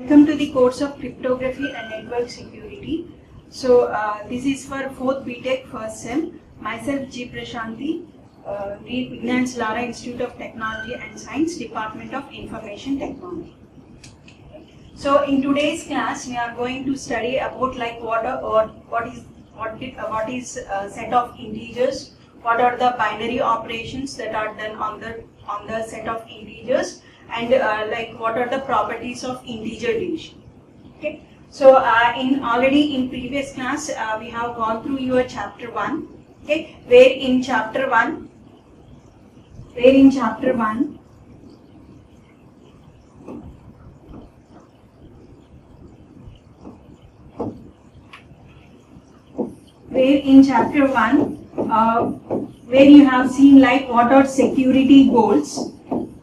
Welcome to the course of Cryptography and Network Security. So this is for 4th BTech first sem. Myself G. Prashanti, Reed Vignans Lara Institute of Technology and Science, Department of Information Technology. So in today's class we are going to study about like what is a set of integers, what are the binary operations that are done on the set of integers, and like what are the properties of integer division. Okay, so in previous class we have gone through your chapter 1. Okay, where in chapter 1 where you have seen like what are security goals.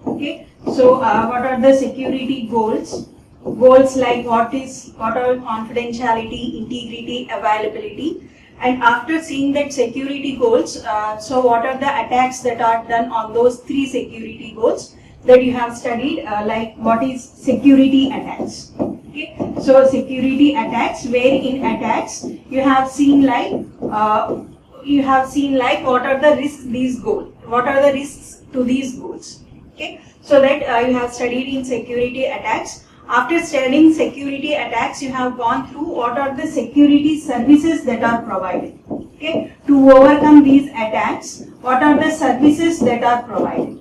Okay, so what are the security goals? Goals like what are confidentiality, integrity, availability. And after seeing that security goals, so what are the attacks that are done on those 3 security goals that you have studied, like what is security attacks. Okay, so security attacks, where in attacks you have seen like what are the risks to these goals. Okay, so that you have studied in security attacks. After studying security attacks, you have gone through what are the security services that are provided. Okay, to overcome these attacks, what are the services that are provided?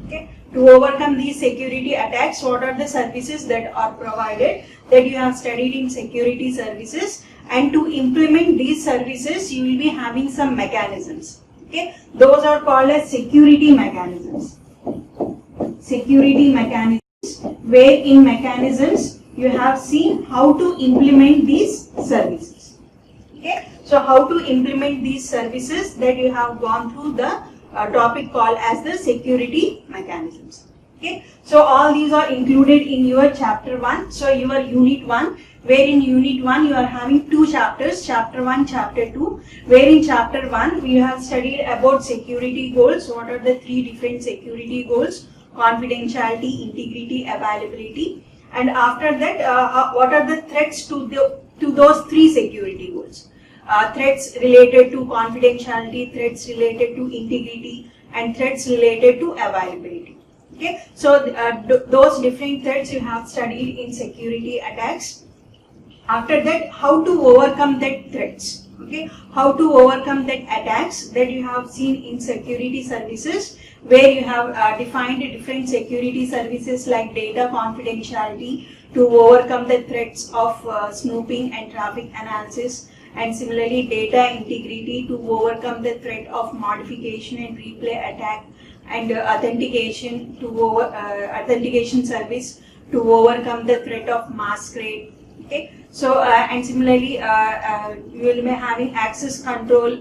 Okay, to overcome these security attacks, what are the services that are provided, that you have studied in security services. And to implement these services, you will be having some mechanisms. Okay, those are called as security mechanisms. Security mechanisms, where in mechanisms you have seen how to implement these services. Okay, so how to implement these services, that you have gone through the topic called as the security mechanisms. Okay, so all these are included in your chapter 1. So your unit 1, where in unit 1 you are having 2 chapters, chapter 1, chapter 2, where in chapter 1 we have studied about security goals. What are the 3 different security goals? Confidentiality, integrity, availability. And after that, what are the threats to those 3 security goals? Threats related to confidentiality, threats related to integrity, and threats related to availability. Okay, so those different threats you have studied in security attacks. After that, how to overcome that threats. Okay, how to overcome that attacks, that you have seen in security services, where you have defined different security services like data confidentiality to overcome the threats of snooping and traffic analysis, and similarly data integrity to overcome the threat of modification and replay attack, and authentication service to overcome the threat of masquerade. Okay, so and similarly you will be having access control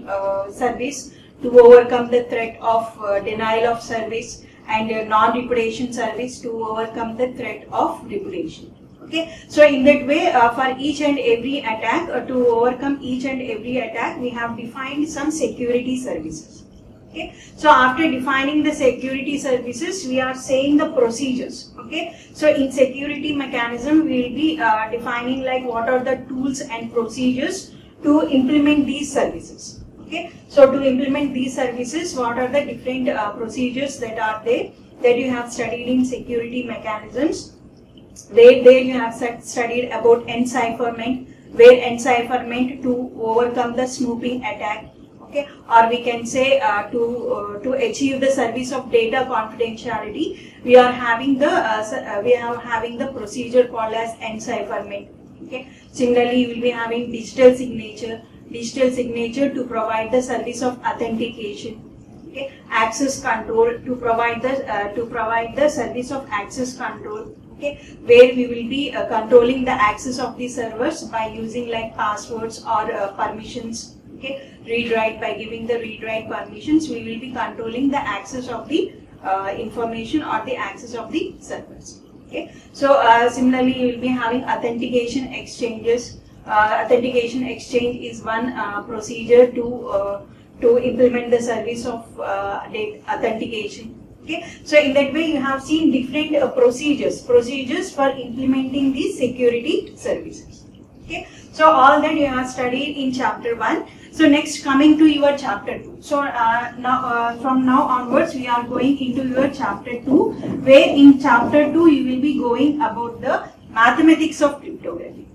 service to overcome the threat of denial of service, and non-repudiation service to overcome the threat of repudiation. Okay, so in that way, for each and every attack, to overcome each and every attack, we have defined some security services. Okay, so after defining the security services, we are saying the procedures. Okay, so in security mechanism, we will be defining like what are the tools and procedures to implement these services. Okay, so to implement these services, what are the different procedures that are there, that you have studied in security mechanisms. There you have studied about encipherment, where encipherment to overcome the snooping attack. Okay, or we can say to achieve the service of data confidentiality, we are having the procedure called as encipherment. Okay, similarly you will be having digital signature to provide the service of authentication. Okay, access control to provide the service of access control. Okay, where we will be controlling the access of the servers by using like passwords or permissions. Okay, read-write, by giving the read-write permissions, we will be controlling the access of the information or the access of the servers. Okay, so similarly you will be having authentication exchanges. Authentication exchange is one procedure to implement the service of authentication. Okay, so in that way you have seen different procedures for implementing these security services. Okay, so all that you have studied in chapter 1. So next, coming to your chapter 2. So now from now onwards we are going into your chapter 2, where in chapter 2 you will be going about the mathematics of cryptography.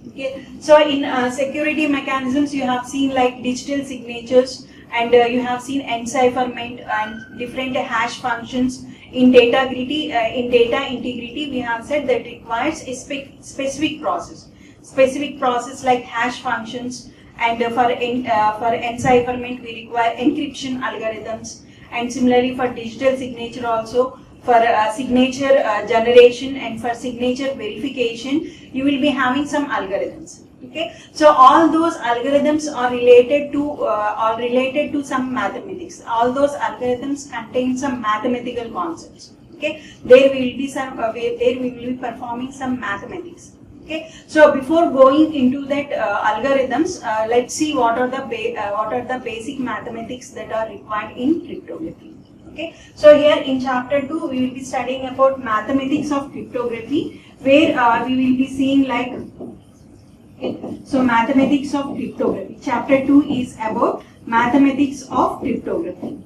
Okay, so in security mechanisms you have seen like digital signatures, and you have seen encipherment and different hash functions. In data integrity, we have said that requires a specific process like hash functions, and for encipherment we require encryption algorithms, and similarly for digital signature also, for signature generation and for signature verification you will be having some algorithms. Okay, so all those algorithms are related to some mathematics. All those algorithms contain some mathematical concepts. Okay, there will be some there we will be performing some mathematics. Okay, so before going into that algorithms, let's see what are the basic mathematics that are required in cryptography. Okay, so here in chapter 2 we will be studying about mathematics of cryptography, where we will be seeing like. Okay. So mathematics of cryptography. Chapter 2 is about mathematics of cryptography.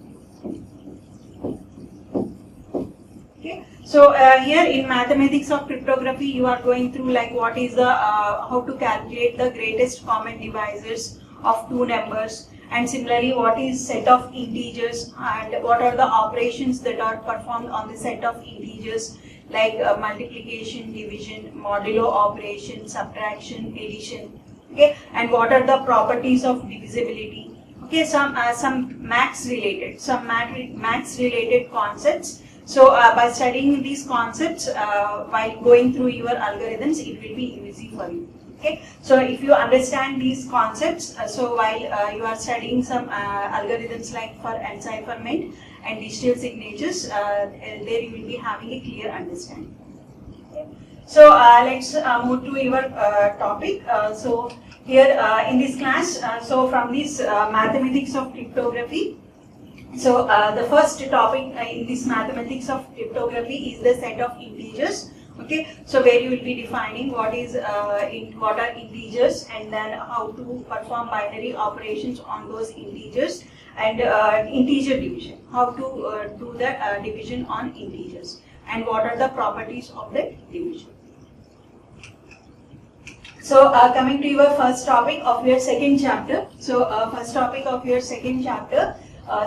Okay. So here in mathematics of cryptography you are going through like what is the how to calculate the greatest common divisors of two numbers, and similarly what is set of integers, and what are the operations that are performed on the set of integers, like multiplication, division, modulo operation, subtraction, addition. Okay, and what are the properties of divisibility. Okay, some max related concepts. So by studying these concepts while going through your algorithms, it will be easy for you. Okay, so if you understand these concepts, so while you are studying some algorithms like for encipherment and digital signatures, there you will be having a clear understanding. Okay. So let's move to your topic. So here in this class, so from this mathematics of cryptography, so the first topic in this mathematics of cryptography is the set of integers. Okay, so where you will be defining what are integers, and then how to perform binary operations on those integers, and integer division, how to do the division on integers, and what are the properties of the division. So coming to your first topic of your second chapter. So first topic of your second chapter,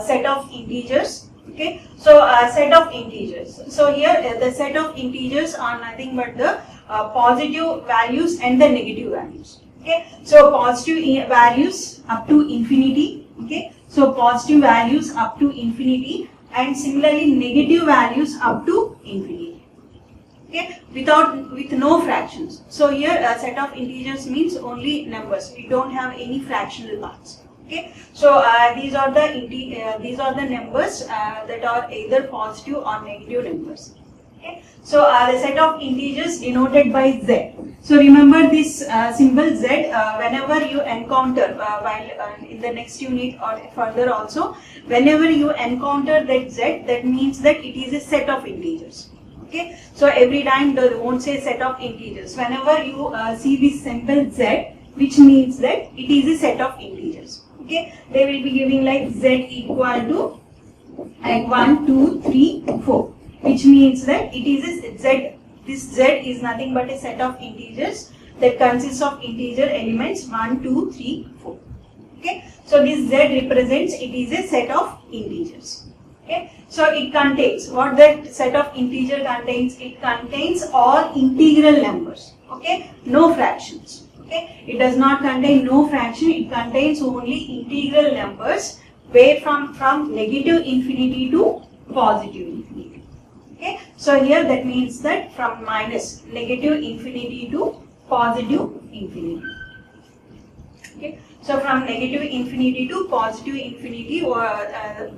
set of integers. Okay, so set of integers. So here the set of integers are nothing but the positive values and the negative values. Okay, so positive values up to infinity. Okay, so positive values up to infinity, and similarly negative values up to infinity. Okay, with no fractions. So here a set of integers means only numbers. We don't have any fractional parts. Okay, so these are the numbers that are either positive or negative numbers. Okay, so the set of integers denoted by Z. So remember this symbol Z whenever you encounter while in the next unit or further also, whenever you encounter that Z, that means that it is a set of integers. Okay, so every time they won't say set of integers. Whenever you see this symbol Z, which means that it is a set of integers. Okay, they will be giving like Z equal to like 1, 2, 3, 4, which means that it is a Z. This Z is nothing but a set of integers that consists of integer elements 1, 2, 3, 4. Okay, so this Z represents it is a set of integers. Okay, so it contains what that set of integer contains. It contains all integral numbers. Okay, no fractions. Okay, it does not contain no fraction. It contains only integral numbers, where from negative infinity to positive infinity. Okay, so here that means that from minus negative infinity to positive infinity. Okay, so from negative infinity to positive infinity, or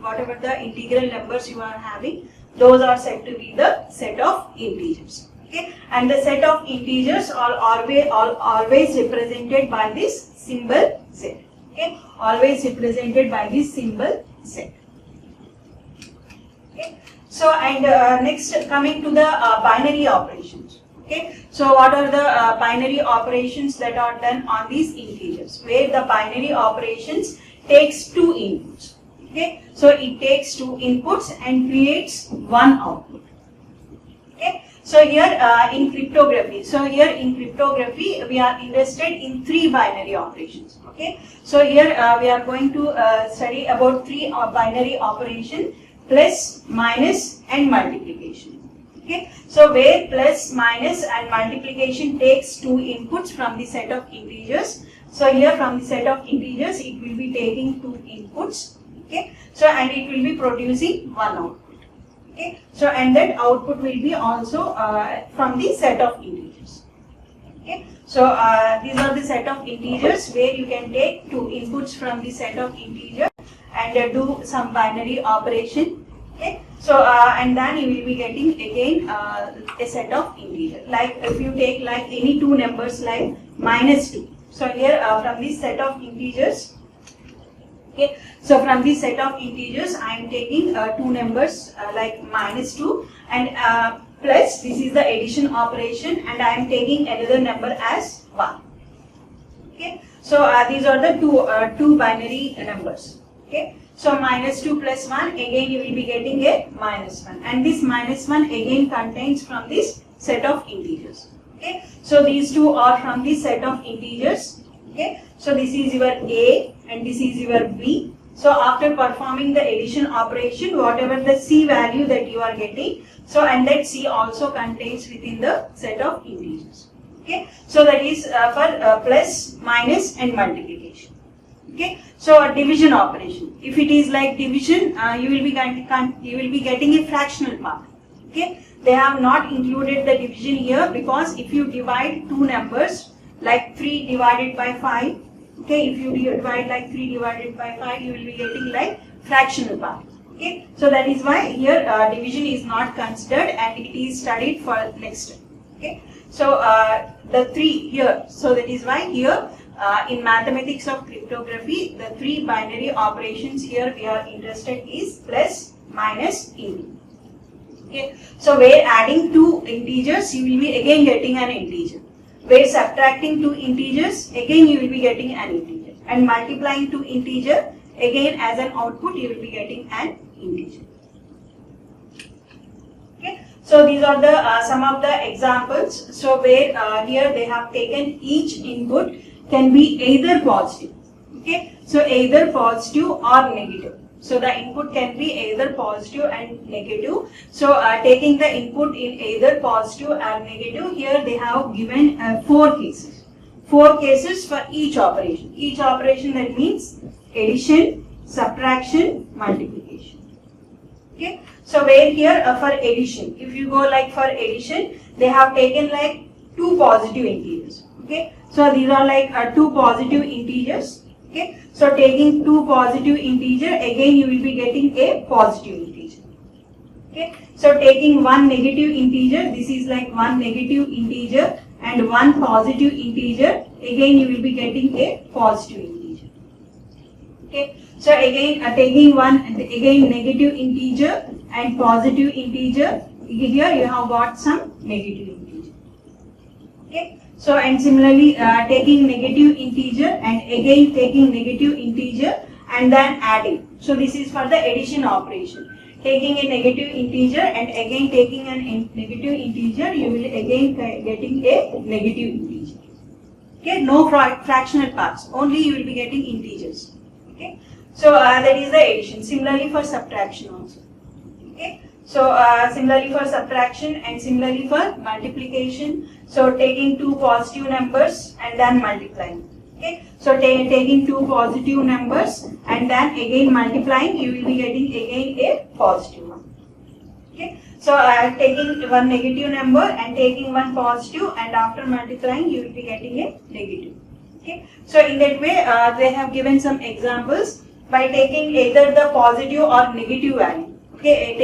whatever the integral numbers you are having, those are said to be the set of integers. Okay, and the set of integers are always represented by this symbol Z. Okay, always represented by this symbol Z. Okay, So and next coming to the binary operations. Okay, so what are the binary operations that are done on these integers, where the binary operations takes two inputs. Okay, so it takes two inputs and creates one output. Okay, so here in cryptography, we are interested in three binary operations. Okay, so here we are going to study about three binary operations: plus, minus, and multiplication. Okay, so where plus, minus, and multiplication takes two inputs from the set of integers. So here from the set of integers, it will be taking two inputs. Okay, so and it will be producing one output. Okay, so and that output will be also from the set of integers. Okay, so these are the set of integers where you can take two inputs from the set of integers and do some binary operation. Okay, so and then you will be getting again a set of integers. Like if you take like any two numbers like -2. So here from this set of integers. Okay, so from this set of integers, I am taking two numbers like -2 and plus, this is the addition operation, and I am taking another number as 1. Okay, so these are the two binary numbers. Okay, so -2 plus 1, again you will be getting a -1, and this -1 again contains from this set of integers. Okay, so these two are from this set of integers. Okay, so this is your A and this is your B. So after performing the addition operation, whatever the C value that you are getting, so and that C also contains within the set of integers. Okay, so that is for plus, minus, and multiplication. Okay, so a division operation. If it is like division, you will be getting a fractional part. Okay, they have not included the division here because if you divide two numbers like 3 divided by 5, okay, if you divide like 3 divided by 5, you will be getting like fractional part. Okay, so that is why here division is not considered and it is studied for next time. Okay, so the 3 here, so that is why here in mathematics of cryptography, the three binary operations here we are interested is plus, minus, into. Okay, so where adding two integers, you will be again getting an integer. Where subtracting two integers, again you will be getting an integer. And multiplying two integer, again as an output you will be getting an integer. Okay, so these are the some of the examples. So where here they have taken each input can be either positive. Okay, so either positive or negative. So the input can be either positive and negative. So taking the input in either positive or negative, here they have given 4 cases. 4 cases for each operation. Each operation, that means addition, subtraction, multiplication. Okay, so where here for addition, if you go like for addition, they have taken like 2 positive integers. Okay, so these are like 2 positive integers. Okay, so taking 2 positive integer, again you will be getting a positive integer. Okay, so taking 1 negative integer, this is like 1 negative integer, and 1 positive integer, again you will be getting a positive integer. Okay, so again taking again negative integer and positive integer, here you have got some negative integer. Okay, so and similarly taking negative integer and again taking negative integer and then adding. So this is for the addition operation. Taking a negative integer and again taking a negative integer, you will again getting a negative integer. Okay, no fractional parts, only you will be getting integers. Okay, so that is the addition. Similarly for subtraction also. Okay, so similarly for subtraction and similarly for multiplication. So taking 2 positive numbers and then multiplying. Okay, so taking 2 positive numbers and then again multiplying, you will be getting again a positive one. Okay, so taking 1 negative number and taking 1 positive, and after multiplying you will be getting a negative. Okay, so in that way they have given some examples by taking either the positive or negative value. Okay,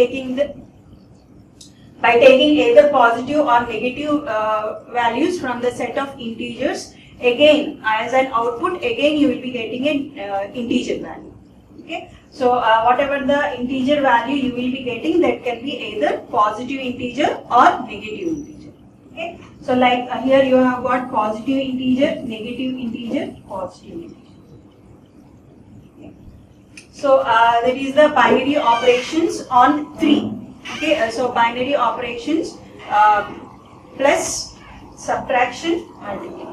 by taking either positive or negative values from the set of integers, again as an output, again you will be getting an integer value. Okay, so whatever the integer value you will be getting, that can be either positive integer or negative integer. Okay, so like here you have got positive integer, negative integer, positive integer. Okay. So that is the binary operations on 3. Okay, so binary operations plus subtraction, multiplication.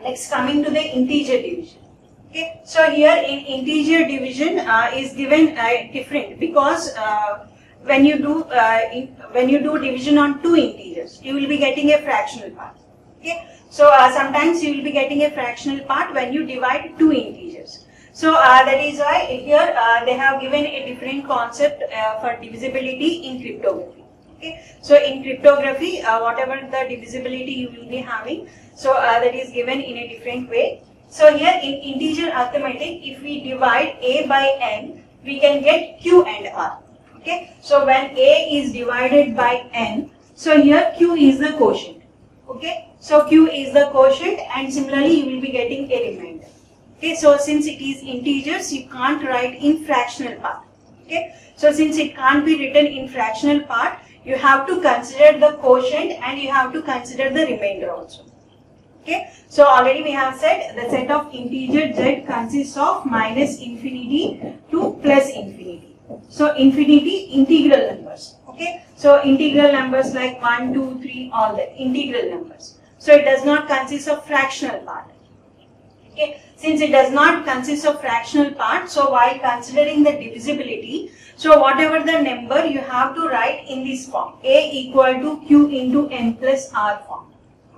Next, coming to the integer division. Okay, so here in integer division is given different, because when you do division on 2 integers, you will be getting a fractional part. Okay, so sometimes you will be getting a fractional part when you divide 2 integers. So that is why here they have given a different concept for divisibility in cryptography. Okay, so in cryptography, whatever the divisibility you will be having, so that is given in a different way. So here in integer arithmetic, if we divide a by n, we can get q and r. Okay, so when a is divided by n, so here q is the quotient. Okay, so q is the quotient, and similarly you will be getting a remainder. Okay, so since it is integers, you can't write in fractional part. Okay, so since it can't be written in fractional part, you have to consider the quotient and you have to consider the remainder also. Okay, so already we have said the set of integer z consists of minus infinity to plus infinity. So infinity, integral numbers. Okay, so integral numbers like 1, 2, 3, all that, integral numbers. So it does not consist of fractional part. Okay, since it does not consist of fractional part, so while considering the divisibility, so whatever the number, you have to write in this form, a equal to q into n plus r form.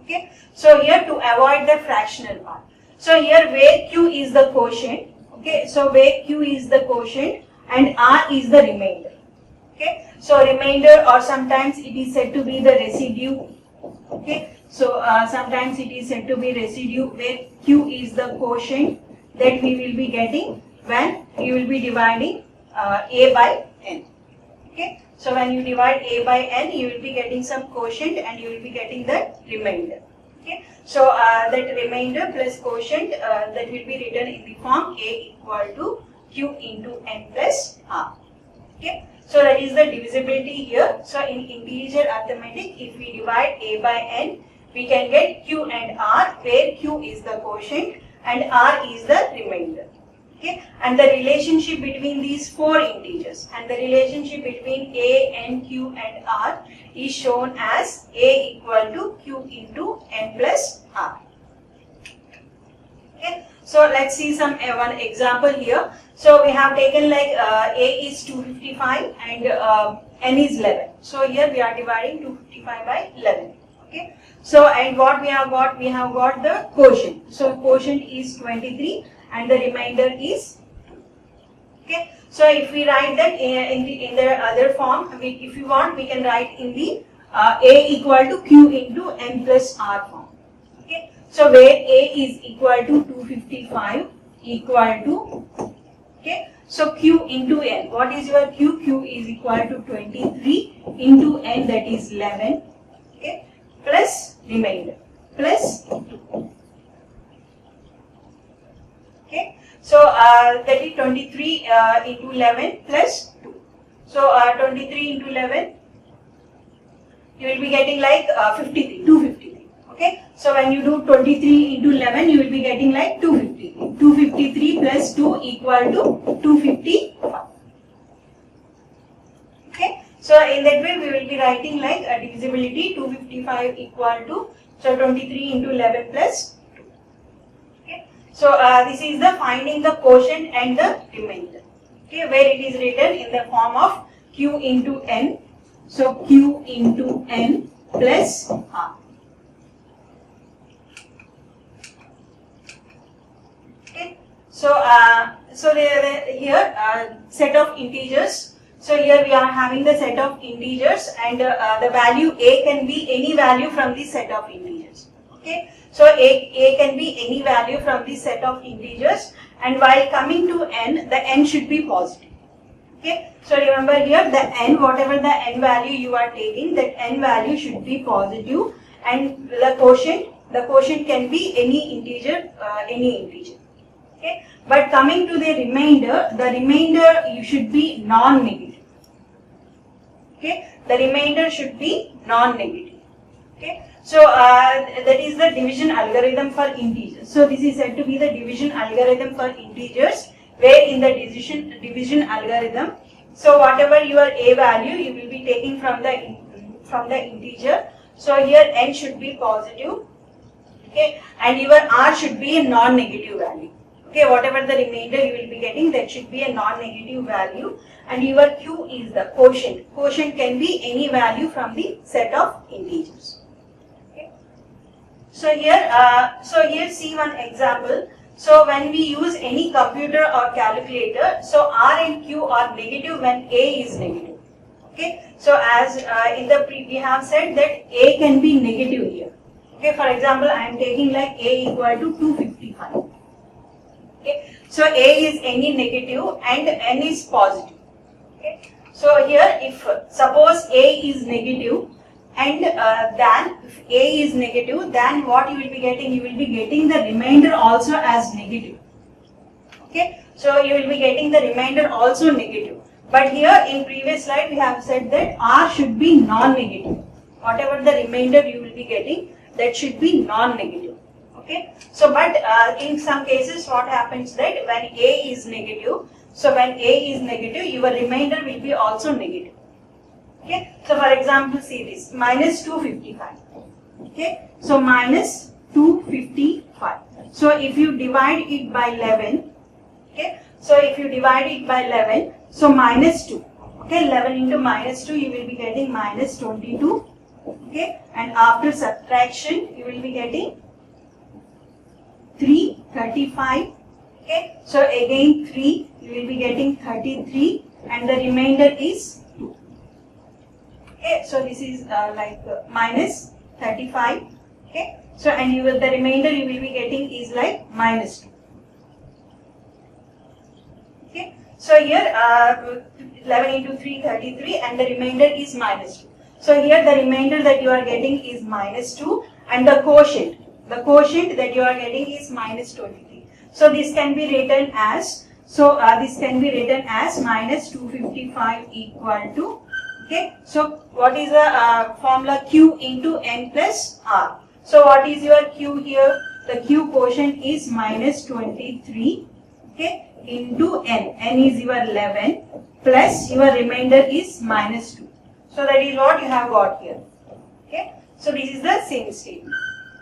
Okay, so here to avoid the fractional part. So here where q is the quotient, okay, so where q is the quotient and r is the remainder. Okay, so remainder, or sometimes it is said to be the residue. Okay, so sometimes it is said to be residue, where q is the quotient that we will be getting when you will be dividing a by n. Okay, so when you divide a by n, you will be getting some quotient and you will be getting the remainder. Okay, so that remainder plus quotient that will be written in the form a equal to q into n plus r. Okay, so that is the divisibility here. So in integer arithmetic, if we divide a by n, we can get q and r, where q is the quotient and r is the remainder. Okay, and the relationship between these 4 integers and the relationship between a, n, q and r is shown as a equal to q into n plus r. Okay, so let's see some one example here. So we have taken like a is 255 and n is 11. So here we are dividing 255 by 11. Okay, so and what we have got? We have got the quotient. So quotient is 23 and the remainder is 2. Okay, so if we write that in the other form, if you want, we can write in the a equal to q into n plus r form. Okay, so where a is equal to 255 equal to, okay, so q into n. What is your q? Q is equal to 23 into n, that is 11. Okay, plus remainder plus 2. Okay, so that is 23 into 11 plus 2. So 23 into 11, you will be getting like 53, 253. Okay, so when you do 23 into 11, you will be getting like 253. 253 plus 2 equal to 255. Okay, so in that way we will be writing like a divisibility 255 equal to, so 23 into 11 plus 2. Okay, so this is the finding the quotient and the remainder. Okay, where it is written in the form of q into n. So q into n plus r. Okay, so here set of integers. So here we are having the set of integers, and the value a can be any value from the set of integers. Okay, so a can be any value from the set of integers, and while coming to n, the n should be positive. Okay, so remember here the n, whatever the n value you are taking, that n value should be positive, and the quotient can be any integer, Okay, but coming to the remainder you should be non-negative. Okay, the remainder should be non-negative. Okay, so that is the division algorithm for integers. So this is said to be the division algorithm for integers, where in the division algorithm, so whatever your a value you will be taking from the integer. So here n should be positive, okay, and your r should be a non-negative value. Okay, whatever the remainder you will be getting, that should be a non-negative value, and your q is the quotient. Quotient can be any value from the set of integers. So here see one example. So when we use any computer or calculator, so R and Q are negative when A is negative. Okay. So as we have said that A can be negative here. Okay. For example, I am taking like A equal to 255. Okay. So A is any negative and N is positive. Okay. So here if suppose A is negative, and then if A is negative, then what you will be getting? You will be getting the remainder also as negative. Okay, so you will be getting the remainder also negative. But here in previous slide we have said that R should be non-negative. Whatever the remainder you will be getting, that should be non-negative. Okay, so but in some cases what happens that when A is negative, so when A is negative, your remainder will be also negative. Okay, so for example, see this minus 255. Okay, so minus 255. So if you divide it by 11, okay, so if you divide it by 11, so minus 2. Okay, 11 into minus 2, you will be getting minus 22. Okay, and after subtraction, you will be getting 335. Okay, so again 3, you will be getting 33, and the remainder is. Okay, so this is minus 35. Okay, so and the remainder you will be getting is like minus 2. Okay, so here 11 into 3, 33, and the remainder is minus 2. So here the remainder that you are getting is minus 2, and the quotient that you are getting is minus 23. So this can be written as minus 255 equal to. Okay, so what is the formula? Q into N plus R. So what is your Q here? The Q quotient is minus 23, okay, into N. N is your 11 plus your remainder is minus 2. So that is what you have got here. Okay, so this is the same statement.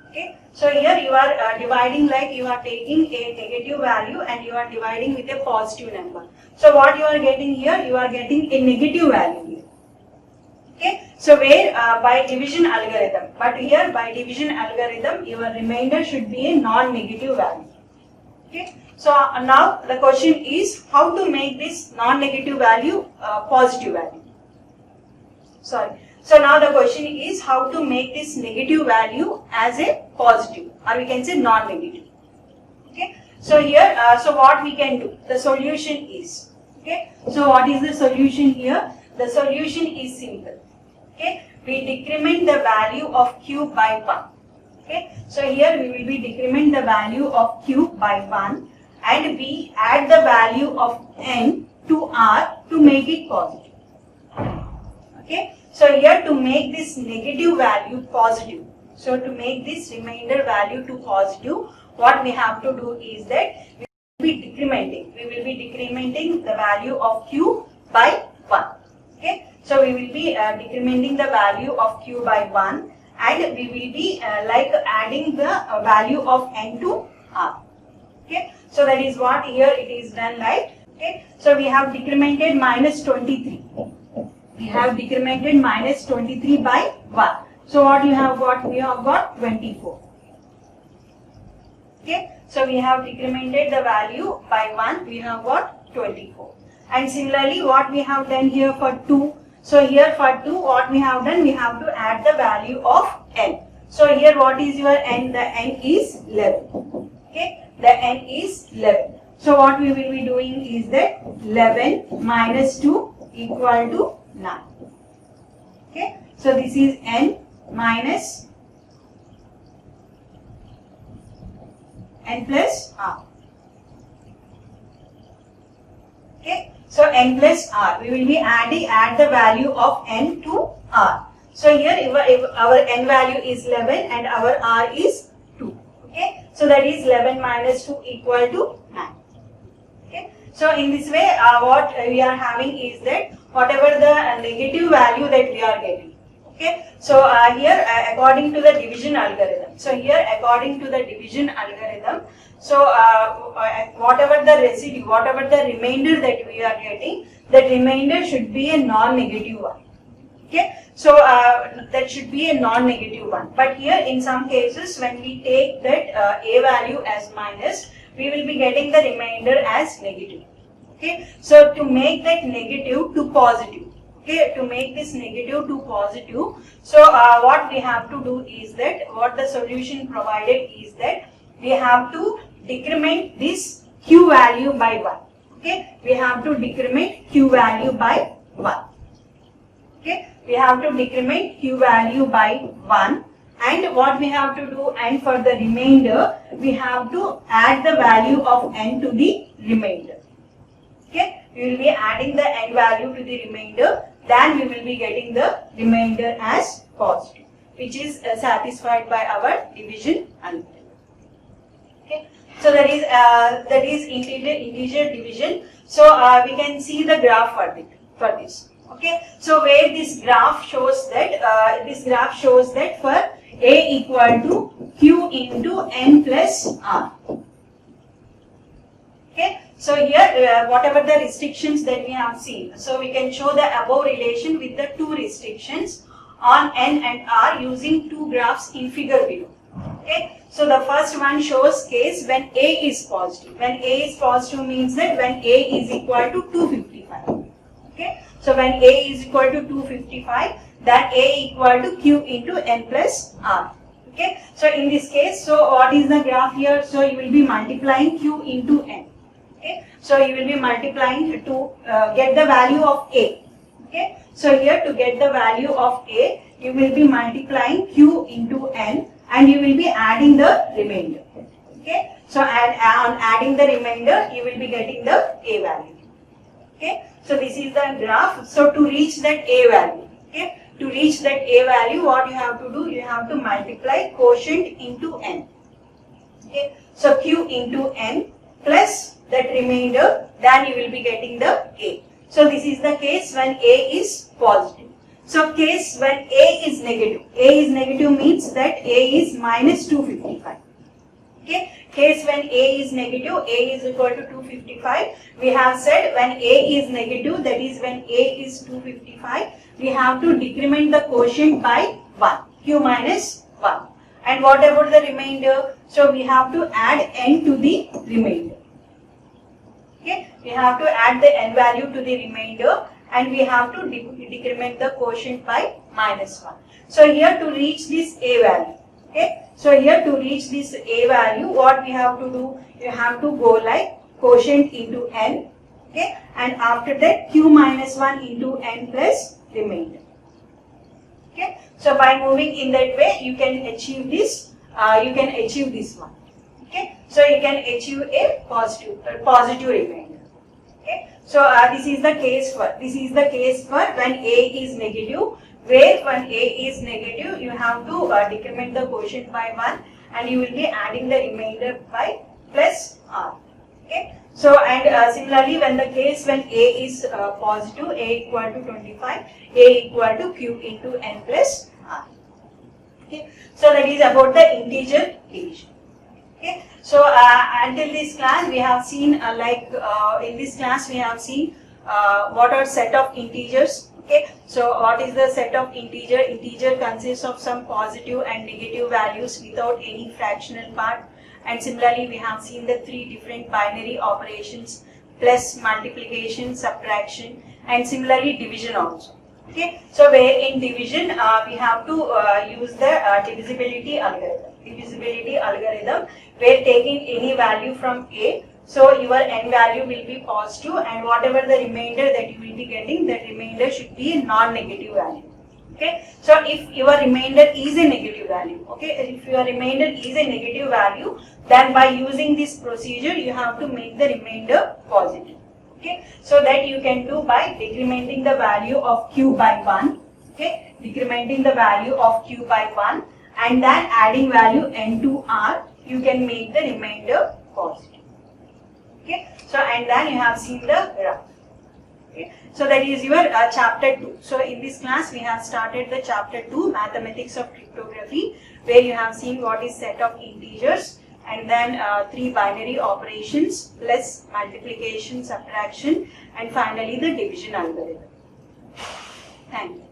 Okay, so here you are dividing, like you are taking a negative value and you are dividing with a positive number. So what you are getting here? You are getting a negative value here. Okay, so where by division algorithm, but here by division algorithm your remainder should be a non-negative value. Okay, so now the question is how to make this non-negative value positive value. Sorry. So now the question is how to make this negative value as a positive, or we can say non-negative. Okay, so here so what we can do? The solution is, okay, so what is the solution here? The solution is simple. Okay, we decrement the value of q by 1. Okay, so here we will be decrement the value of q by 1 and we add the value of n to r to make it positive. Okay, so here to make this negative value positive, so to make this remainder value to positive, what we have to do is that we will be decrementing the value of q by 1. Okay. So we will be decrementing the value of q by 1 and we will be adding the value of n to r. Okay, so that is what here it is done like. Okay, so we have decremented minus 23. We have decremented minus 23 by 1. So what you have got? We have got 24. Okay, so we have decremented the value by 1. We have got 24. And similarly, what we have done here for 2. So here for 2, what we have done, we have to add the value of n. So here what is your n? The n is 11. Okay, the n is 11. So what we will be doing is that 11 minus 2 equal to 9. Okay, so this is n minus n plus r. Okay, so n plus r, we will be add the value of n to r. So here if our n value is 11 and our r is 2. Okay, so that is 11 minus 2 equal to 9. Okay, so in this way what we are having is that whatever the negative value that we are getting. Okay, so here according to the division algorithm. So here according to the division algorithm, so whatever the residue, whatever the remainder that we are getting, that remainder should be a non-negative one. Okay, so that should be a non-negative one. But here in some cases when we take that a value as minus, we will be getting the remainder as negative. Okay, so to make that negative to positive. Okay, to make this negative to positive, so what we have to do is that, what the solution provided is that we have to decrement this q value by 1. Okay, we have to decrement q value by 1. Okay, we have to decrement q value by 1, and what we have to do, and for the remainder we have to add the value of n to the remainder. Okay, we will be adding the n value to the remainder, then we will be getting the remainder as positive, which is satisfied by our division algorithm. Okay, so that is integer division. So we can see the graph for this. Okay, so where this graph shows that for a equal to q into n plus r. Okay, so here whatever the restrictions that we have seen, so we can show the above relation with the two restrictions on n and r using two graphs in figure below. Okay, so the first one shows case when a is positive. When a is positive means that when a is equal to 255. Okay, so when a is equal to 255, then a equal to q into n plus r. Okay, so in this case, so what is the graph here? So you will be multiplying q into n. Okay, so you will be multiplying to get the value of a. Okay, so here to get the value of a, you will be multiplying q into n, and you will be adding the remainder. Okay, so on adding the remainder, you will be getting the a value. Okay, so this is the graph. So to reach that a value, okay, to reach that a value, what you have to do? You have to multiply quotient into n. Okay, so q into n plus that remainder, then you will be getting the a. So this is the case when a is positive. So case when a is negative. A is negative means that a is minus 255. Okay, case when a is negative, a is equal to 255. We have said when a is negative, that is when a is 255, we have to decrement the quotient by 1, q minus 1. And whatever the remainder, so we have to add n to the remainder. Okay, we have to add the n value to the remainder, and we have to decrement the quotient by minus 1. So here to reach this a value, okay, so here to reach this a value, what we have to do? You have to go like quotient into n, okay, and after that q minus 1 into n plus remainder. Okay, so by moving in that way, you can achieve this. One. Okay, so you can achieve a positive remainder. Okay, so this is the case for when a is negative, where when a is negative, you have to decrement the quotient by 1, and you will be adding the remainder by plus r. Okay, so and similarly when the case when a is positive, a equal to 25, a equal to q into n plus r. Okay, so that is about the integer division. Okay, so until this class we have seen in this class we have seen what are set of integers. Okay, so what is the set of integer? Integer consists of some positive and negative values without any fractional part. And similarly we have seen the three different binary operations: plus, multiplication, subtraction, and similarly division also. Okay, so where in division we have to use the divisibility algorithm. Where taking any value from a, so your n value will be positive, and whatever the remainder that you will be getting, that remainder should be a non-negative value. Okay, so if your remainder is a negative value, okay, if your remainder is a negative value, then by using this procedure you have to make the remainder positive. Okay, so that you can do by decrementing the value of q by 1. Okay, decrementing the value of q by 1 and then adding value n to r, you can make the remainder positive. Okay, so and then you have seen the graph. Okay, so that is your chapter 2. So in this class we have started the chapter 2, mathematics of cryptography, where you have seen what is set of integers and then 3 binary operations plus multiplication, subtraction, and finally the division algorithm. Thank you.